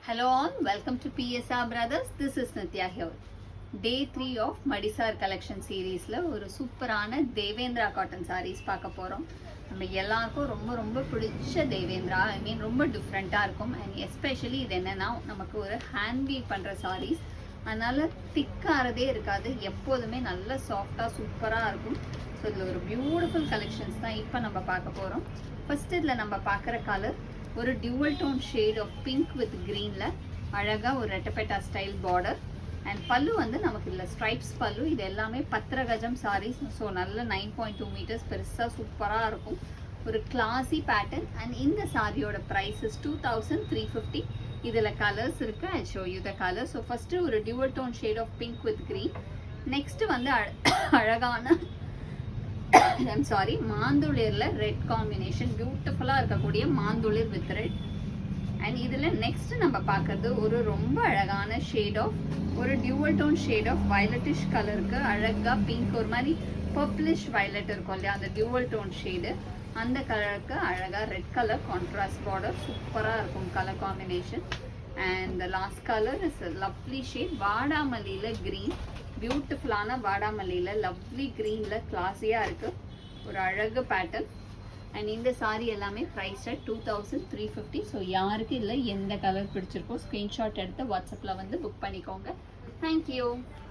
Hello all, welcome to PSR Brothers. This is Nitya here. Day 3 of Madisar collection series la ஒரு சூப்பரான Devendra cotton sarees பார்க்க போறோம். நம்ம எல்லாருக்கும் ரொம்ப ரொம்ப பிடிச்ச தேவேந்திரா, ஐ மீன் ரொம்ப டிஃப்ரெண்டா இருக்கும். and especially இது என்னன்னா நமக்கு ஒரு ஹேண்ட் வீவ் பண்ற sarees. அதனால திக்காரதே இருக்காது, எப்போதுமே நல்ல சாஃப்டா சூப்பரா இருக்கும். ஸோ இதில் ஒரு பியூட்டிஃபுல் கலெக்ஷன்ஸ் தான் இப்போ நம்ம பார்க்க போகிறோம். ஃபர்ஸ்ட் இதில் நம்ம பார்க்குற கலர் ஒரு dual tone shade of pink with க்ரீனில் அழகாக ஒரு ரெட்டப்பெட்டா ஸ்டைல் பார்டர் அண்ட் பல்லு வந்து நமக்கு இதில் ஸ்ட்ரைப்ஸ் பல்லு. இது எல்லாமே 10 கஜம் சாரீஸ். ஸோ நல்ல 9.2 meters பெருசாக சூப்பராக இருக்கும். ஒரு கிளாஸி பேட்டர்ன் அண்ட் இந்த சாரியோட ப்ரைஸ் இஸ் 2350. இதில் கலர்ஸ் இருக்குது. I show you the colour. So first ஒரு dual tone shade of pink with green. Next வந்து அழகான மாந்துளிர்ல ரெட் காம்பினேஷன், பியூட்டிஃபுல்லா இருக்கக்கூடிய மாந்துளிர் வித் ரெட். அண்ட் இதுல நெக்ஸ்ட் நம்ம பார்க்கறது ஒரு ரொம்ப அழகான ஷேட் ஆஃப் ஒரு dual tone shade of violetish கலருக்கு அழகா பிங்க், ஒரு மாதிரி பர்பிளிஷ் வயலட் இருக்கும் இல்லையா, அந்த டியூவல் டோன் ஷேடு, அந்த கலருக்கு அழகா ரெட் கலர் கான்ட்ராஸ்ட் பார்டர், சூப்பரா இருக்கும் colour combination. And last colour is lovely shade வாடாமல்லியில கிரீன், பியூட்டிஃபுல்லான வாடாமல்லியில லவ்லி கிரீன்ல கிளாஸியா இருக்கு, ஒரு அழகு பேட்டர்ன். அண்ட் இந்த சாரி எல்லாமே ப்ரைஸ் 2350. ஸோ யாருக்கு இல்லை எந்த கலர் பிடிச்சிருக்கோ ஸ்க்ரீன்ஷாட் எடுத்து வாட்ஸ்அப்பில் வந்து புக் பண்ணிக்கோங்க. தேங்க்யூ.